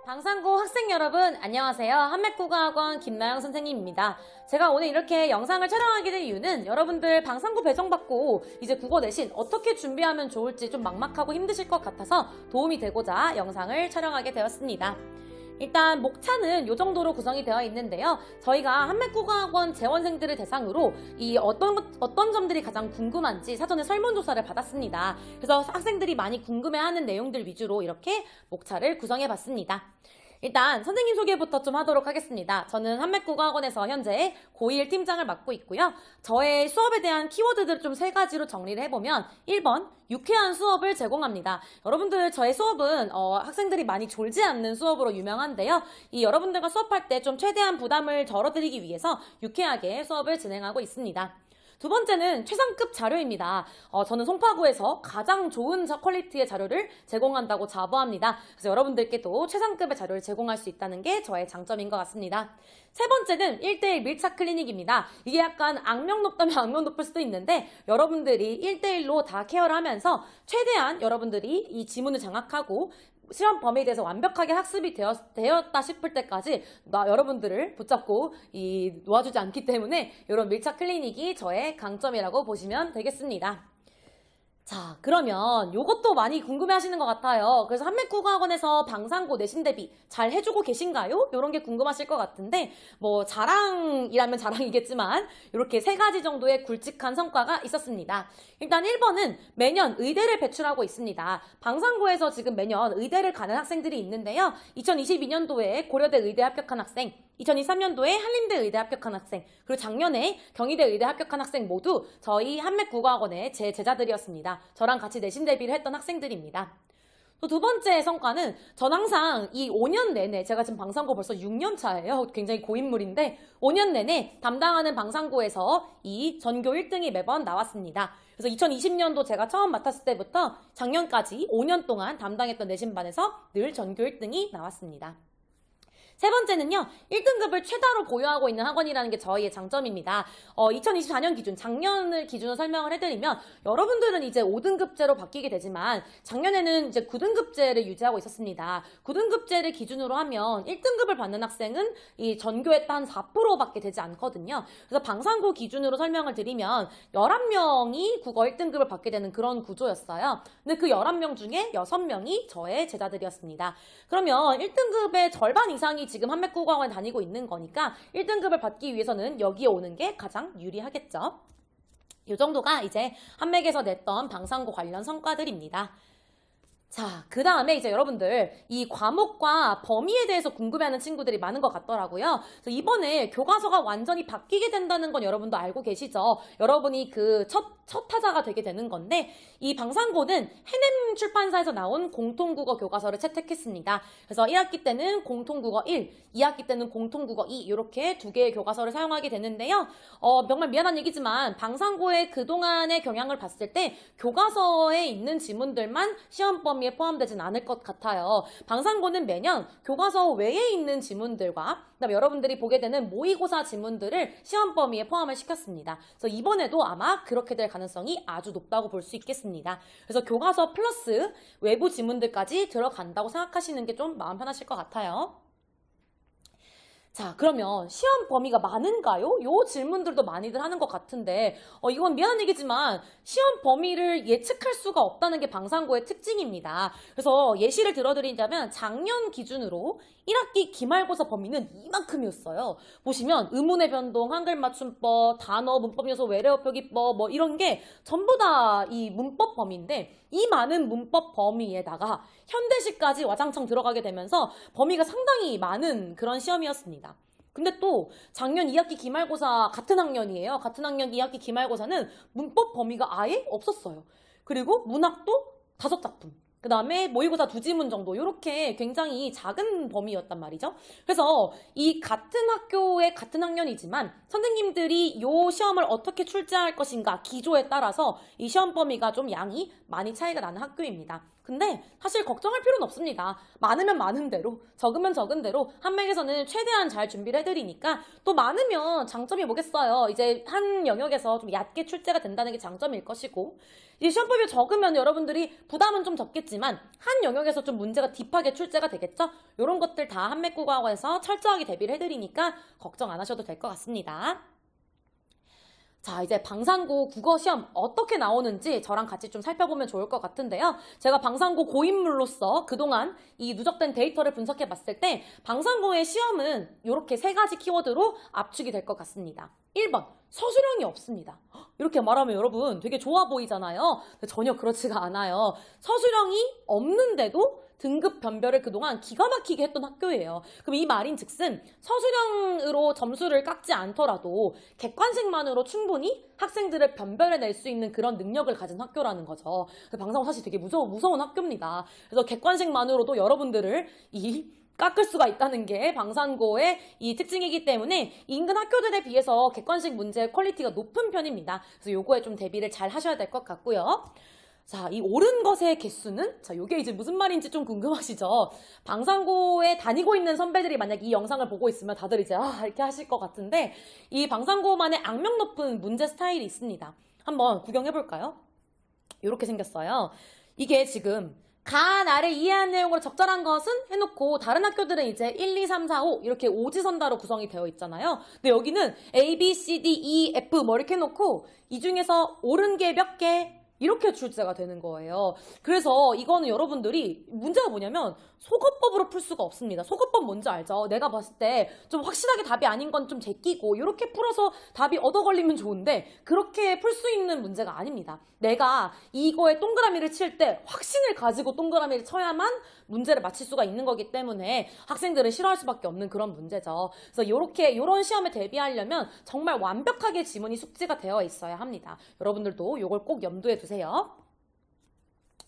방상고 학생 여러분 안녕하세요. 한맥국어학원 김나영 선생님입니다. 제가 오늘 이렇게 영상을 촬영하게 된 이유는 여러분들 방상고 배정받고 이제 국어 내신 어떻게 준비하면 좋을지 좀 막막하고 힘드실 것 같아서 도움이 되고자 영상을 촬영하게 되었습니다. 일단 목차는 이 정도로 구성이 되어 있는데요. 저희가 한맥국어학원 재원생들을 대상으로 이 어떤 점들이 가장 궁금한지 사전에 설문조사를 받았습니다. 그래서 학생들이 많이 궁금해하는 내용들 위주로 이렇게 목차를 구성해봤습니다. 일단 선생님 소개부터 좀 하도록 하겠습니다. 저는 한맥국어학원에서 현재 고1 팀장을 맡고 있고요. 저의 수업에 대한 키워드들을 좀 세 가지로 정리를 해보면 1번, 유쾌한 수업을 제공합니다. 여러분들 저의 수업은 학생들이 많이 졸지 않는 수업으로 유명한데요. 이 여러분들과 수업할 때 좀 최대한 부담을 덜어드리기 위해서 유쾌하게 수업을 진행하고 있습니다. 두 번째는 최상급 자료입니다. 저는 송파구에서 가장 좋은 퀄리티의 자료를 제공한다고 자부합니다. 그래서 여러분들께도 최상급의 자료를 제공할 수 있다는 게 저의 장점인 것 같습니다. 세 번째는 1대1 밀착 클리닉입니다. 이게 약간 악명 높다면 악명 높을 수도 있는데 여러분들이 1대1로 다 케어를 하면서 최대한 여러분들이 이 지문을 장악하고 시험 범위에 대해서 완벽하게 학습이 되었다 싶을 때까지 여러분들을 붙잡고 놓아주지 않기 때문에 이런 밀착 클리닉이 저의 강점이라고 보시면 되겠습니다. 자, 그러면 이것도 많이 궁금해 하시는 것 같아요. 그래서 한맥국어학원에서 방상고 내신 대비 잘 해주고 계신가요? 이런 게 궁금하실 것 같은데 뭐 자랑이라면 자랑이겠지만 이렇게 세 가지 정도의 굵직한 성과가 있었습니다. 일단 1번은 매년 의대를 배출하고 있습니다. 방상고에서 지금 매년 의대를 가는 학생들이 있는데요. 2022년도에 고려대 의대 합격한 학생, 2023년도에 한림대 의대 합격한 학생, 그리고 작년에 경희대 의대 합격한 학생 모두 저희 한맥국어학원의 제 제자들이었습니다. 저랑 같이 내신 대비를 했던 학생들입니다. 또 두 번째 성과는 전 항상 이 5년 내내, 제가 지금 방상고 벌써 6년 차예요. 굉장히 고인물인데 5년 내내 담당하는 방상고에서 이 전교 1등이 매번 나왔습니다. 그래서 2020년도 제가 처음 맡았을 때부터 작년까지 5년 동안 담당했던 내신반에서 늘 전교 1등이 나왔습니다. 세 번째는요, 1등급을 최다로 보유하고 있는 학원이라는 게 저희의 장점입니다. 2024년 기준, 작년을 기준으로 설명을 해드리면 여러분들은 이제 5등급제로 바뀌게 되지만 작년에는 이제 9등급제를 유지하고 있었습니다. 9등급제를 기준으로 하면 1등급을 받는 학생은 이 전교의 한 4%밖에 되지 않거든요. 그래서 방상고 기준으로 설명을 드리면 11명이 국어 1등급을 받게 되는 그런 구조였어요. 근데 그 11명 중에 6명이 저의 제자들이었습니다. 그러면 1등급의 절반 이상이 지금 한맥국어학원에 다니고 있는 거니까 1등급을 받기 위해서는 여기에 오는 게 가장 유리하겠죠. 이 정도가 이제 한맥에서 냈던 방상고 관련 성과들입니다. 자, 그 다음에 이제 여러분들 이 과목과 범위에 대해서 궁금해하는 친구들이 많은 것 같더라고요. 그래서 이번에 교과서가 완전히 바뀌게 된다는 건 여러분도 알고 계시죠? 여러분이 그 첫 타자가 되게 되는 건데 이 방상고는 해냄 출판사에서 나온 공통국어 교과서를 채택했습니다. 그래서 1학기 때는 공통국어 1, 2학기 때는 공통국어 2 이렇게 두 개의 교과서를 사용하게 되는데요. 정말 미안한 얘기지만 방상고의 그동안의 경향을 봤을 때 교과서에 있는 지문들만 시험 범위에 포함되진 않을 것 같아요. 방상고는 매년 교과서 외에 있는 지문들과 그다음에 여러분들이 보게 되는 모의고사 지문들을 시험 범위에 포함을 시켰습니다. 그래서 이번에도 아마 그렇게 될 가능성이 아주 높다고 볼 수 있겠습니다. 그래서 교과서 플러스 외부 지문들까지 들어간다고 생각하시는 게 좀 마음 편하실 것 같아요. 자, 그러면 시험 범위가 많은가요? 요 질문들도 많이들 하는 것 같은데 이건 미안한 얘기지만 시험 범위를 예측할 수가 없다는 게 방상고의 특징입니다. 그래서 예시를 들어드리자면 작년 기준으로 1학기 기말고사 범위는 이만큼이었어요. 보시면 의문의 변동, 한글 맞춤법, 단어, 문법 요소, 외래어 표기법 뭐 이런 게 전부 다 이 문법 범위인데 이 많은 문법 범위에다가 현대시까지 와장창 들어가게 되면서 범위가 상당히 많은 그런 시험이었습니다. 근데 또 작년 2학기 기말고사 같은 학년이에요. 같은 학년 2학기 기말고사는 문법 범위가 아예 없었어요. 그리고 문학도 5작품. 그 다음에 모의고사 2지문 정도 이렇게 굉장히 작은 범위였단 말이죠. 그래서 이 같은 학교의 같은 학년이지만 선생님들이 이 시험을 어떻게 출제할 것인가 기조에 따라서 이 시험 범위가 좀 양이 많이 차이가 나는 학교입니다. 근데 사실 걱정할 필요는 없습니다. 많으면 많은 대로, 적으면 적은 대로 한맥에서는 최대한 잘 준비를 해드리니까 또 많으면 장점이 뭐겠어요. 이제 한 영역에서 좀 얕게 출제가 된다는 게 장점일 것이고 이 시험범위 적으면 여러분들이 부담은 좀 적겠지만 한 영역에서 좀 문제가 딥하게 출제가 되겠죠? 이런 것들 다 한맥국어학원에서 철저하게 대비를 해드리니까 걱정 안 하셔도 될 것 같습니다. 자, 이제 방상고 국어시험 어떻게 나오는지 저랑 같이 좀 살펴보면 좋을 것 같은데요. 제가 방상고 고인물로서 그동안 이 누적된 데이터를 분석해 봤을 때 방상고의 시험은 이렇게 세 가지 키워드로 압축이 될 것 같습니다. 1번, 서술형이 없습니다. 이렇게 말하면 여러분 되게 좋아 보이잖아요. 근데 전혀 그렇지가 않아요. 서술형이 없는데도 등급 변별을 그동안 기가 막히게 했던 학교예요. 그럼 이 말인 즉슨 서술형으로 점수를 깎지 않더라도 객관식만으로 충분히 학생들을 변별해낼 수 있는 그런 능력을 가진 학교라는 거죠. 방상고 사실 되게 무서운 학교입니다. 그래서 객관식만으로도 여러분들을 깎을 수가 있다는 게 방상고의 이 특징이기 때문에 인근 학교들에 비해서 객관식 문제의 퀄리티가 높은 편입니다. 그래서 요거에 좀 대비를 잘 하셔야 될 것 같고요. 자, 이 옳은 것의 개수는? 자, 요게 이제 무슨 말인지 좀 궁금하시죠? 방상고에 다니고 있는 선배들이 만약 이 영상을 보고 있으면 다들 이제 이렇게 하실 것 같은데 이 방상고만의 악명 높은 문제 스타일이 있습니다. 한번 구경해볼까요? 이렇게 생겼어요. 이게 지금 간 아래 이해한 내용으로 적절한 것은 해놓고 다른 학교들은 이제 1, 2, 3, 4, 5 이렇게 오지선다로 구성이 되어 있잖아요. 근데 여기는 A, B, C, D, E, F 뭐 이렇게 해놓고 이 중에서 옳은 게 몇 개? 이렇게 출제가 되는 거예요. 그래서 이거는 여러분들이 문제가 뭐냐면 소거법으로 풀 수가 없습니다. 소거법 뭔지 알죠? 내가 봤을 때 좀 확실하게 답이 아닌 건 좀 제끼고 이렇게 풀어서 답이 얻어 걸리면 좋은데 그렇게 풀 수 있는 문제가 아닙니다. 내가 이거에 동그라미를 칠 때 확신을 가지고 동그라미를 쳐야만 문제를 맞힐 수가 있는 거기 때문에 학생들은 싫어할 수밖에 없는 그런 문제죠. 그래서 이런 시험에 대비하려면 정말 완벽하게 지문이 숙지가 되어 있어야 합니다. 여러분들도 이걸 꼭 염두에 두세요.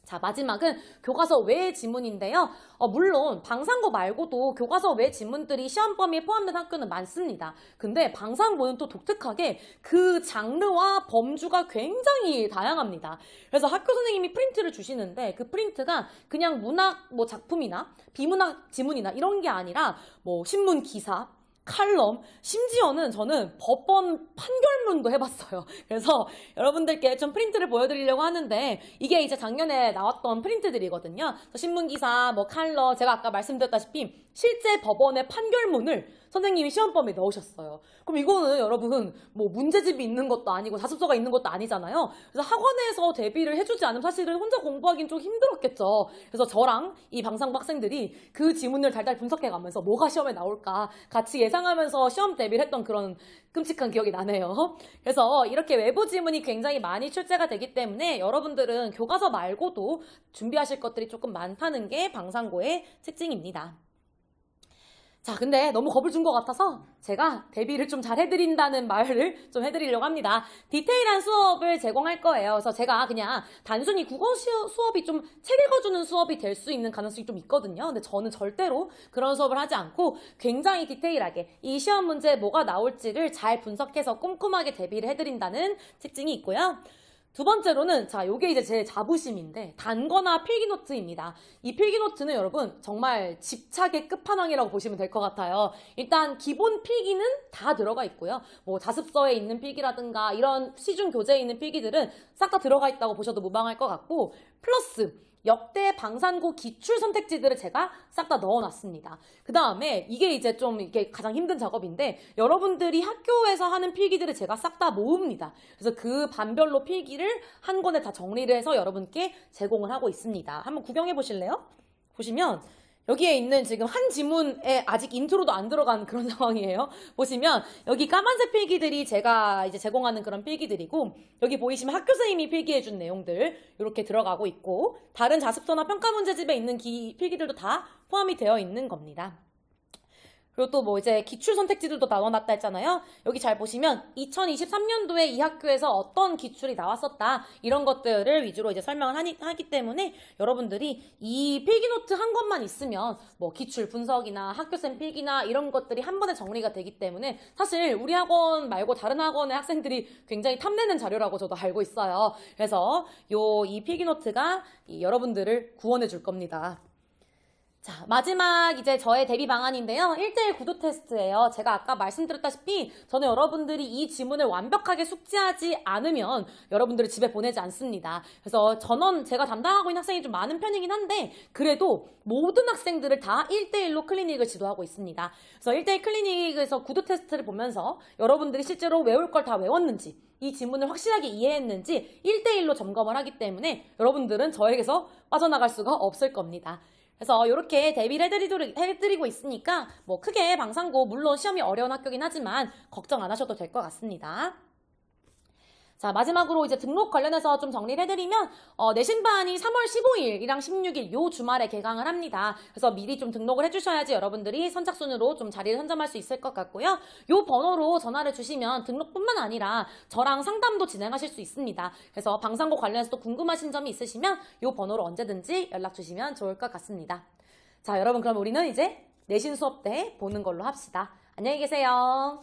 자, 마지막은 교과서 외의 지문인데요. 물론 방상고 말고도 교과서 외 지문들이 시험 범위에 포함된 학교는 많습니다. 근데 방상고는 또 독특하게 그 장르와 범주가 굉장히 다양합니다. 그래서 학교 선생님이 프린트를 주시는데 그 프린트가 그냥 문학 작품이나 비문학 지문이나 이런 게 아니라 신문 기사, 칼럼, 심지어는 저는 법원 판결문도 해봤어요. 그래서 여러분들께 좀 프린트를 보여드리려고 하는데 이게 이제 작년에 나왔던 프린트들이거든요. 신문기사, 칼럼, 제가 아까 말씀드렸다시피 실제 법원의 판결문을 선생님이 시험범위에 넣으셨어요. 그럼 이거는 여러분 문제집이 있는 것도 아니고 자습서가 있는 것도 아니잖아요. 그래서 학원에서 대비를 해주지 않으면 사실은 혼자 공부하기는 좀 힘들었겠죠. 그래서 저랑 이 방상고 학생들이 그 지문을 달달 분석해가면서 뭐가 시험에 나올까 같이 예상하면서 시험 대비를 했던 그런 끔찍한 기억이 나네요. 그래서 이렇게 외부 지문이 굉장히 많이 출제가 되기 때문에 여러분들은 교과서 말고도 준비하실 것들이 조금 많다는 게 방상고의 특징입니다. 자, 근데 너무 겁을 준 것 같아서 제가 대비를 좀 잘 해드린다는 말을 좀 해드리려고 합니다. 디테일한 수업을 제공할 거예요. 그래서 제가 그냥 단순히 국어 수업이 좀 책 읽어주는 수업이 될 수 있는 가능성이 좀 있거든요. 근데 저는 절대로 그런 수업을 하지 않고 굉장히 디테일하게 이 시험 문제에 뭐가 나올지를 잘 분석해서 꼼꼼하게 대비를 해드린다는 특징이 있고요. 두 번째로는 요게 이제 제 자부심인데 단거나 필기노트입니다. 이 필기노트는 여러분 정말 집착의 끝판왕이라고 보시면 될 것 같아요. 일단 기본 필기는 다 들어가 있고요. 자습서에 있는 필기라든가 이런 시중 교재에 있는 필기들은 싹 다 들어가 있다고 보셔도 무방할 것 같고 플러스 역대 방상고 기출 선택지들을 제가 싹 다 넣어놨습니다. 그 다음에 이게 이제 좀 이게 가장 힘든 작업인데 여러분들이 학교에서 하는 필기들을 제가 싹 다 모읍니다. 그래서 그 반별로 필기를 한 권에 다 정리를 해서 여러분께 제공을 하고 있습니다. 한번 구경해 보실래요? 보시면 여기에 있는 지금 한 지문에 아직 인트로도 안 들어간 그런 상황이에요. 보시면 여기 까만색 필기들이 제가 이제 제공하는 그런 필기들이고 여기 보이시면 학교 선생님이 필기해준 내용들 이렇게 들어가고 있고 다른 자습서나 평가 문제집에 있는 필기들도 다 포함이 되어 있는 겁니다. 그리고 또 이제 기출 선택지들도 나눠놨다 했잖아요. 여기 잘 보시면 2023년도에 이 학교에서 어떤 기출이 나왔었다 이런 것들을 위주로 이제 설명을 하기 때문에 여러분들이 이 필기노트 한 권만 있으면 기출 분석이나 학교쌤 필기나 이런 것들이 한 번에 정리가 되기 때문에 사실 우리 학원 말고 다른 학원의 학생들이 굉장히 탐내는 자료라고 저도 알고 있어요. 그래서 이 필기노트가 여러분들을 구원해 줄 겁니다. 자, 마지막 이제 저의 대비 방안인데요. 1대1 구도 테스트예요. 제가 아까 말씀드렸다시피 저는 여러분들이 이 지문을 완벽하게 숙지하지 않으면 여러분들을 집에 보내지 않습니다. 그래서 전원 제가 담당하고 있는 학생이 좀 많은 편이긴 한데 그래도 모든 학생들을 다 1대1로 클리닉을 지도하고 있습니다. 그래서 1대1 클리닉에서 구도 테스트를 보면서 여러분들이 실제로 외울 걸 다 외웠는지 이 지문을 확실하게 이해했는지 1대1로 점검을 하기 때문에 여러분들은 저에게서 빠져나갈 수가 없을 겁니다. 그래서 이렇게 대비를 해드리고 있으니까 뭐 크게 방상고 물론 시험이 어려운 학교긴 하지만 걱정 안 하셔도 될 것 같습니다. 자, 마지막으로 이제 등록 관련해서 좀 정리를 해드리면, 내신반이 3월 15일이랑 16일 요 주말에 개강을 합니다. 그래서 미리 좀 등록을 해주셔야지 여러분들이 선착순으로 좀 자리를 선점할 수 있을 것 같고요. 요 번호로 전화를 주시면 등록뿐만 아니라 저랑 상담도 진행하실 수 있습니다. 그래서 방상고 관련해서 또 궁금하신 점이 있으시면 요 번호로 언제든지 연락 주시면 좋을 것 같습니다. 자, 여러분 그럼 우리는 이제 내신 수업 때 보는 걸로 합시다. 안녕히 계세요.